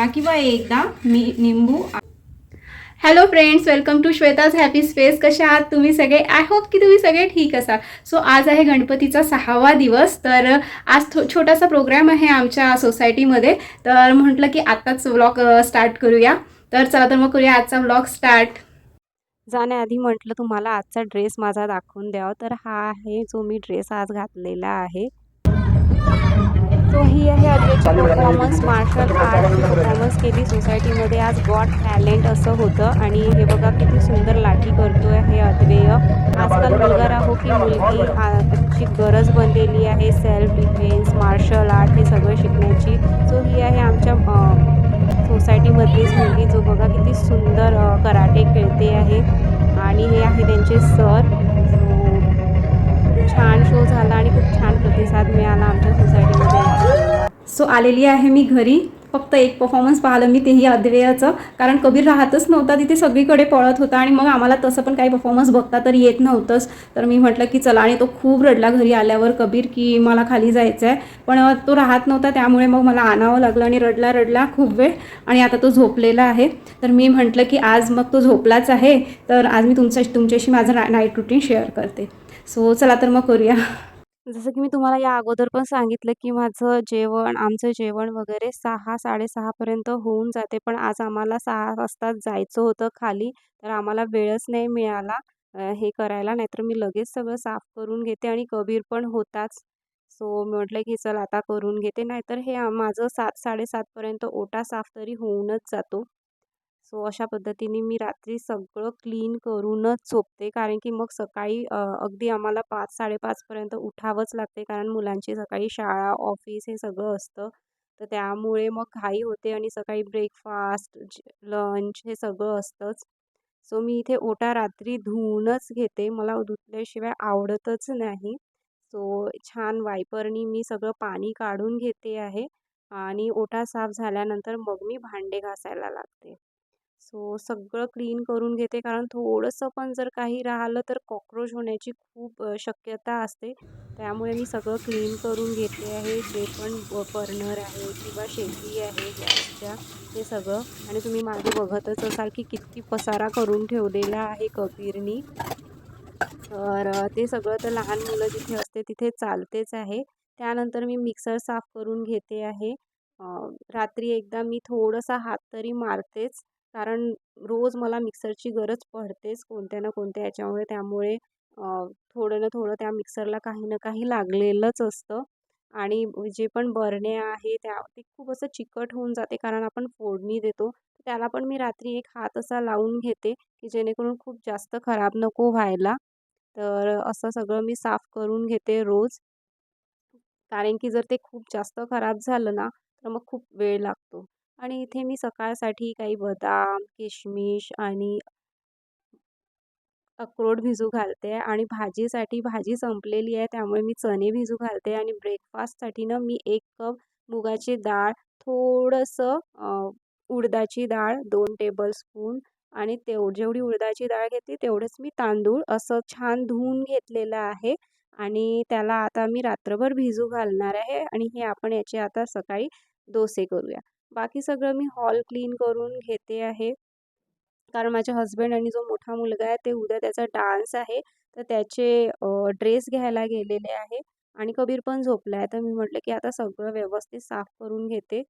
किंवा एकदा मी निंबू। Hello friends, welcome to Shweta's happy space. कशा आहात तुम्ही सगळे? आय होप की तुम्ही सगळे ठीक असाल। सो आज आहे गणपतीचा 6वा दिवस, तर आज छोटासा प्रोग्राम आहे आमच्या सोसायटीमध्ये, तर म्हटलं की आत्ताच व्लॉग स्टार्ट करूया। तर चला तर मग करूया आजचा व्लॉग स्टार्ट। जाण्याआधी म्हटलं तुम्हाला आजचा ड्रेस माझा दाखवून द्यावा, तर हा आहे जो मी ड्रेस आज घातलेला आहे। सो ही आहे अद्वैतची परफॉर्मन्स, मार्शल आर्टची परफॉर्मन्स केली सोसायटीमध्ये आज। गॉट टॅलेंट असं होतं आणि हे बघा किती सुंदर लाठी करतोय हे अद्वैय। आजकाल मुलगा राहो की मुलगी त्याची गरज बनलेली आहे सेल्फ डिफेन्स, मार्शल आर्ट हे सगळं शिकण्याची। सो ही आहे आमच्या सोसायटीमधलीच मुलगी, जो बघा किती सुंदर कराटे खेळते आहे आणि हे आहे त्यांचे सर। सो खूप छान शो झाला आणि खूप छान प्रतिसाद मिळाला आमच्या सोसायटीमध्ये या शोला। सो आलेली आहे मी घरी, फक्त एक परफॉर्मन्स पाहिलं मी, तेही अद्वैयाचं, कारण कबीर राहतच नव्हता तिथे, सगळीकडे पळत होता आणि मग आम्हाला तसं पण काही परफॉर्मन्स बघता तर येत नव्हतंच। तर मी म्हटलं की चला, आणि तो खूप रडला घरी आल्यावर कबीर की मला खाली जायचं आहे, पण तो राहत नव्हता, त्यामुळे मग मला आणावं लागलं आणि रडला रडला खूप वेळ आणि आता तो झोपलेला आहे। तर मी म्हटलं की आज मग तो झोपलाच आहे, तर आज मी तुमच्याशी माझं नाईट रुटीन शेअर करते। सो चला तर मग करूया। जसं की मी तुम्हाला या अगोदर पण सांगितलं की आमचं जेवण वगैरे 6-6:30पर्यंत होऊन जाते, पण आज आम्हाला 6 वाजताच जायचं होतं खाली, तर आम्हाला वेळच नाही मिळाला हे करायला, नाहीतर मी लगेच सगळं साफ करून घेते आणि कबीर पण होताच। सो म्हटलं की चल आता करून घेते, नाहीतर हे माझं 7-7:30पर्यंत ओटा साफ तरी होऊनच जातो। सो अशा पद्धतीने मी रात्री सगळं क्लीन करूनच झोपते, कारण की मग सकाळी अगदी आम्हाला 5-5:30पर्यंत उठावंच लागते, कारण मुलांची सकाळी शाळा, ऑफिस हे सगळं असतं। तर त्यामुळे मग घाई होते आणि सकाळी ब्रेकफास्ट, लंच हे सगळं असतंच। सो मी इथे ओटा रात्री धुवूनच घेते, मला धुतल्याशिवाय आवडतच नाही। सो छान वायपरनी मी सगळं पाणी काढून घेते आहे आणि ओटा साफ झाल्यानंतर मग मी भांडे घासायला लागते। सो सगळं क्लीन करून घेते, कारण थोडंसं पण जर काही राहिलं तर कॉकरोच होण्याची खूप शक्यता असते। त्यामुळे मी सगळं क्लीन करून घेते आहे, जे पण बर्नर आहे किंवा शेगडी आहे गॅसच्या, ते सगळं। आणि तुम्ही मागे बघतच असाल की किती पसारा करून ठेवलेला आहे कबीरनी। तर ते सगळं तर लहान मुलं जिथे असते तिथे चालतेच आहे। त्यानंतर मी मिक्सर साफ करून घेते आहे। रात्री एकदा मी थोडासा हात तरी मारतेच, कारण रोज मला मिक्सरची गरज पडतेच कोणत्या ना कोणत्या याच्यामुळे, त्यामुळे थोडं ना थोडं त्या मिक्सरला काही ना काही लागलेलंच असतं। आणि जे पण बरण्या आहे ते खूप असं चिकट होऊन जाते, कारण आपण फोडणी देतो, त्याला पण मी रात्री एक हात असा लावून घेते की जेणेकरून खूप जास्त खराब नको व्हायला। तर असं सगळं मी साफ करून घेते रोज, कारण की जर ते खूप जास्त खराब झालं ना तर मग खूप वेळ लागतो। आणि इथे मी सकाळसाठी काही बदाम, किशमिश आणि अक्रोड भिजू घालते आणि भाजी संपलेली आहे, त्यामुळे मी चणे भिजू घालते। आणि ब्रेकफास्टसाठी ना मी 1 कप मुगाची डाळ, थोडंसं उडदाची डाळ 2 टेबलस्पून आणि जेवढी उडदाची डाळ घेते तेवढेच मी तांदूळ असं छान धुवून घेतलेलं आहे आणि त्याला आता मी रात्रभर भिजू घालणार आहे आणि हे आपण याचे आता सकाळी डोसे करूया। बाकी सगळं मी हॉल क्लीन करून घेते आहे, कारण माझे हस्बंड आणि जो मोठा मुलगा आहे ते उद्या त्याचा डान्स आहे, तर त्याचे ड्रेस घ्यायला गेलेले आहे आणि कबीर पण झोपला आहे। तर मी म्हटलं की आता सगळं व्यवस्थित साफ करून घेते।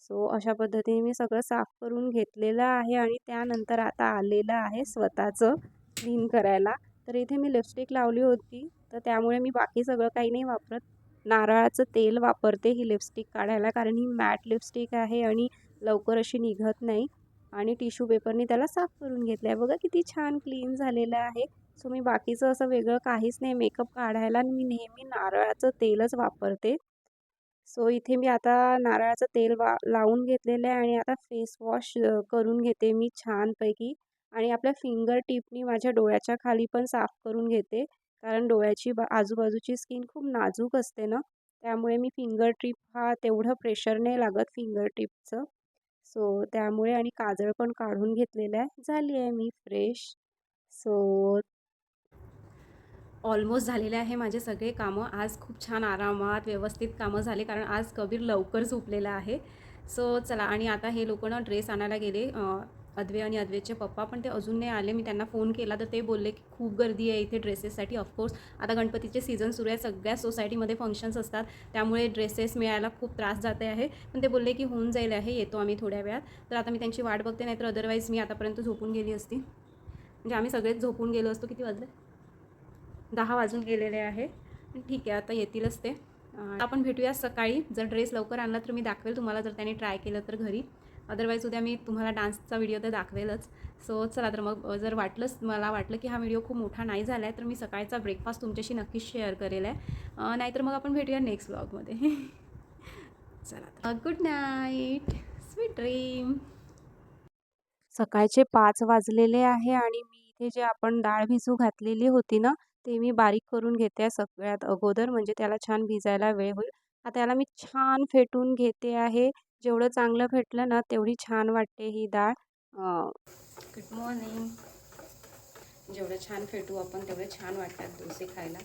सो अशा पद्धतीने मी सगळं साफ करून घेतलेलं आहे आणि त्यानंतर आता आलेलं आहे स्वतःचं क्लीन करायला। तर इथे मी लिपस्टिक लावली होती, तर त्यामुळे मी बाकी सगळं काही नाही वापरत, नारळाचं तेल वापरते ही लिपस्टिक काढायला, कारण ही मॅट लिपस्टिक आहे आणि लवकर अशी निघत नाही। आणि टिश्यू पेपरनी त्याला साफ करून घेतलं आहे, बघा किती छान क्लीन झालेलं आहे। सो मी बाकीचं असं वेगळं काहीच नाही मेकअप काढायला, मी नेहमी नारळाचं तेलच वापरते। सो इथे मी आता नारळाचं तेल लावून घेतलेलं आहे आणि आता फेस वॉश करून घेते मी छानपैकी आणि आपल्या फिंगर टिपनी माझ्या डोळ्याच्या खाली पण साफ करून घेते, कारण डोळ्याची आजूबाजूची स्किन खूप नाजूक असते ना, त्यामुळे मी फिंगर टिप हा तेवढं प्रेशर नाही लागत फिंगर टिपचं। सो त्यामुळे आणि काजळ पण काढून घेतलेलं आहे, झाली आहे मी फ्रेश। सो ऑलमोस्ट झालेले आहे माझे सगळे कामं। आज खूप छान आरामात व्यवस्थित कामं झाले, कारण आज कबीर लवकर झोपलेला आहे। सो चला, आणि आता हे लोक ना ड्रेस आणायला गेले, अद्वै आणि अद्वैतचे पप्पा, पण ते अजून नाही आले. मी त्यांना फोन केला तर ते बोलले की खूप गर्दी आहे इथे ड्रेसेससाठी. ऑफकोर्स आता गणपतीचे सीझन सुरू आहे, सगळ्या सोसायटीमध्ये फंक्शन्स असतात, त्यामुळे ड्रेसेस मिळायला खूप त्रास जाते आहे. पण ते बोलले की होऊन जाईल आहे, येतो आम्ही थोड्या वेळात. तर आता मी त्यांची वाट बघते, नाहीतर अदरवाईज मी आतापर्यंत झोपून गेली असती. म्हणजे आम्ही सगळेच झोपून गेलो असतो. किती वाजले? 10 वाजून गेलेले आहे. ठीक आहे, आता येतीलच ते. आपण भेटूया सकाळी. जर ड्रेस लवकर आणला तर मी दाखवेल तुम्हाला, जर त्यांनी ट्राय केलं तर घरी. अदरवाईज उद्या मी तुम्हाला डान्सचा व्हिडिओ तर दाखवेलच. सो चला, तर मग जर मला वाटलं की हा व्हिडिओ खूप मोठा नाही झाला आहे तर मी सकाळचा ब्रेकफास्ट तुमच्याशी नक्कीच शेअर करेल आहे. नाहीतर मग आपण भेटूया नेक्स्ट व्लॉगमध्ये. चला, गुड नाईट, स्वीट ड्रीम. सकाळचे 5 वाजलेले आहे आणि मी इथे जे आपण डाळ भिजू घातलेली होती ना, ते मी बारीक करून घेते सगळ्यात अगोदर, म्हणजे त्याला छान भिजायला वेळ होईल. आता याला मी छान फेटून घेते आहे. जेवढं चांगलं फेटलं ना तेवढी छान वाटते ही डाळ. Good morning. जेवढं छान फेटू आपण तेवढे छान वाटतात डोसे खायला.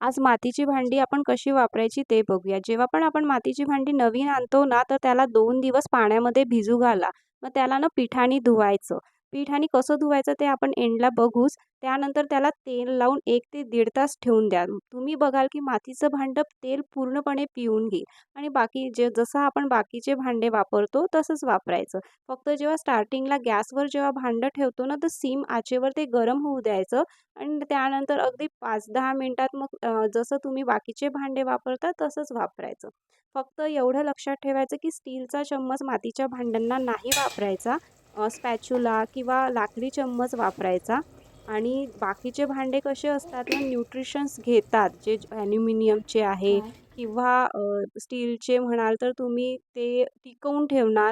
आज मातीची भांडी आपण कशी वापरायची ते बघूया. जेव्हा पण आपण मातीची भांडी नवीन आणतो ना, तर त्याला 2 दिवस पाण्यामध्ये भिजू घाला. मग त्याला ना पिठाने धुवायचं. पिठाने कसं धुवायचं ते आपण एंडला बघूच. त्यानंतर त्याला तेल लावून 1 ते 1.5 तास ठेवून द्या. तुम्ही बघाल की मातीचं भांडं तेल पूर्णपणे पिऊन घेईल. आणि जसं आपण बाकीचे भांडे वापरतो तसंच वापरायचं. फक्त जेव्हा स्टार्टिंगला गॅसवर जेव्हा भांडं ठेवतो ना, तर सिम आचेवर ते गरम होऊ द्यायचं आणि त्यानंतर अगदी 5-10 मिनिटात मग जसं तुम्ही बाकीचे भांडे वापरता तसंच वापरायचं. फक्त एवढं लक्षात ठेवायचं की स्टीलचा चम्मच मातीच्या भांड्यांना नाही वापरायचा. स्पॅच्युला किंवा लाकडी चम्मच वापरायचा. आणि बाकीचे भांडे कसे असतात ना, न्यूट्रिशन्स घेतात, जे ॲल्युमिनियमचे आहे किंवा स्टीलचे म्हणाल तर तुम्ही ते टिकवून ठेवणार.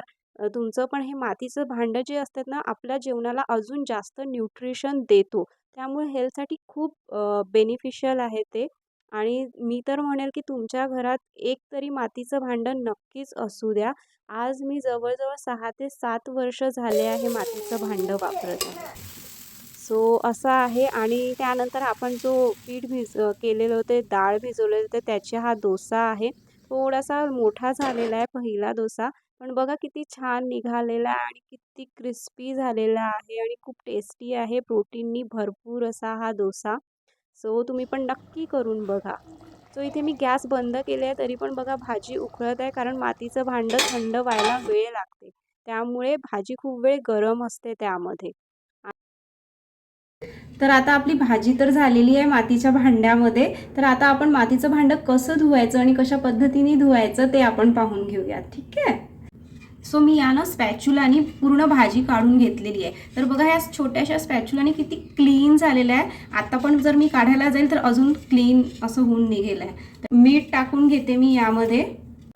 तुमचं पण हे मातीचं भांडं जे असतात ना, आपल्या जेवणाला अजून जास्त न्यूट्रिशन देतो. त्यामुळे हेल्थसाठी खूप बेनिफिशियल आहे ते. आणि मी तर म्हणेल की तुमच्या घरात एक तरी मातीचं भांडं नक्कीच असू द्या. आज मी जवळ-जवळ 6 ते 7 वर्ष झाले आहे मातीचं भांडं वापरत आहे. सो असं आहे. आणि त्यानंतर आपण जो पीठ केलेलं होतं, डाळ भिजवलेलं होतं, त्याचा हा डोसा आहे. थोडासा मोठा झालेला आहे पहिला डोसा, पण बघा किती छान निघालेला आहे आणि किती क्रिस्पी झालेला आहे आणि खूप टेस्टी आहे. प्रोटीननी भरपूर असा हा डोसा. सो तुम्ही पण नक्की करून बघा. सो इथे मी गॅस बंद केले आहे, तरी पण बघा भाजी उकळत आहे, कारण मातीचं भांडं थंड व्हायला वेळ लागते. त्यामुळे भाजी खूप वेळ गरम असते त्यामध्ये. तर आता आपली भाजी तर झालेली आहे मातीच्या भांड्यामध्ये. तर आता आपण मातीचं भांडं कसं धुवायचं आणि कशा पद्धतीने धुवायचं ते आपण पाहून घेऊया, ठीक आहे. सो मी यानं स्पॅच्युलानी पूर्ण भाजी काढून घेतलेली आहे. तर बघा ह्या छोट्याशा स्पॅच्युलानी किती क्लीन झालेलं आहे. आता पण जर मी काढायला जाईल तर अजून क्लीन असं होऊन निघेलं आहे. तर मीठ टाकून घेते मी यामध्ये.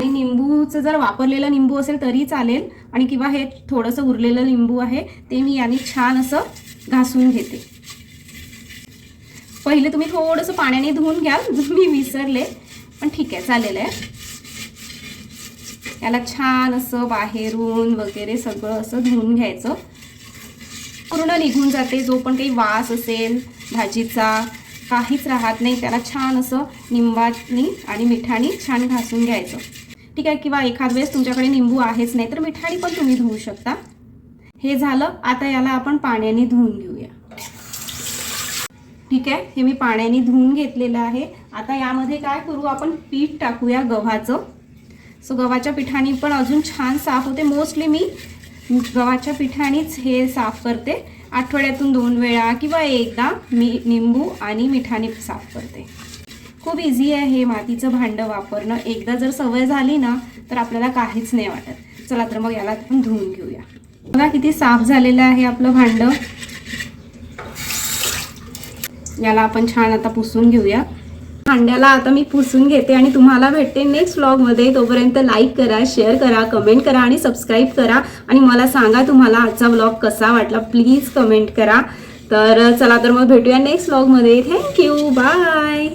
आणि निंबूचं जर वापरलेलं निंबू असेल तरी चालेल, आणि किंवा हे थोडंसं उरलेलं लिंबू आहे ते मी याने छान असं घासून घेते. पहिले तुम्ही थोडंसं पाण्याने धुवून घ्याल, मी विसरले, पण ठीक आहे, चालेल आहे. याला छान असं बाहेरून वगैरे सगळं असं धुवून घ्यायचं. पूर्ण निघून जाते जो पण काही वास असेल भाजीचा, काहीच राहत नाही. त्याला छान असं निंबानी आणि मिठाने छान घासून घ्यायचं, ठीक आहे. किंवा एखाद वेळेस तुमच्याकडे निंबू आहेच नाही तर मिठाने पण तुम्ही धुवू शकता. हे झालं. आता याला आपण पाण्याने धुवून घेऊया, ठीक आहे. हे मी पाण्याने धुवून घेतलेलं आहे. आता यामध्ये काय करू, आपण पीठ टाकूया गव्हाचं. सो गव्हाच्या पिठाने पण अजून छान साफ होते. मोस्टली मी गव्हाच्या पिठानेच हे साफ करते. आठवड्यातून 2 वेळा किंवा एकदा मी निंबू आणि मिठाने साफ करते. खूप इझी आहे हे मातीचं भांडं वापरणं. एकदा जर सवय झाली ना तर आपल्याला काहीच नाही वाटत. चला तर मग याला आपण धुवून घेऊया. बघा किती साफ झालेलं आहे आपलं भांडं. याला आपण छान आता पुसून घेऊया. भांड्याला आता मी पुसून घेते आणि तुम्हाला भेटते नेक्स्ट व्लॉगमध्ये. तोपर्यंत लाईक करा, शेअर करा, कमेंट करा आणि सबस्क्राईब करा. आणि मला सांगा तुम्हाला आजचा व्लॉग कसा वाटला, प्लीज कमेंट करा. तर चला तर मग भेटूया नेक्स्ट व्लॉगमध्ये. Thank you, bye.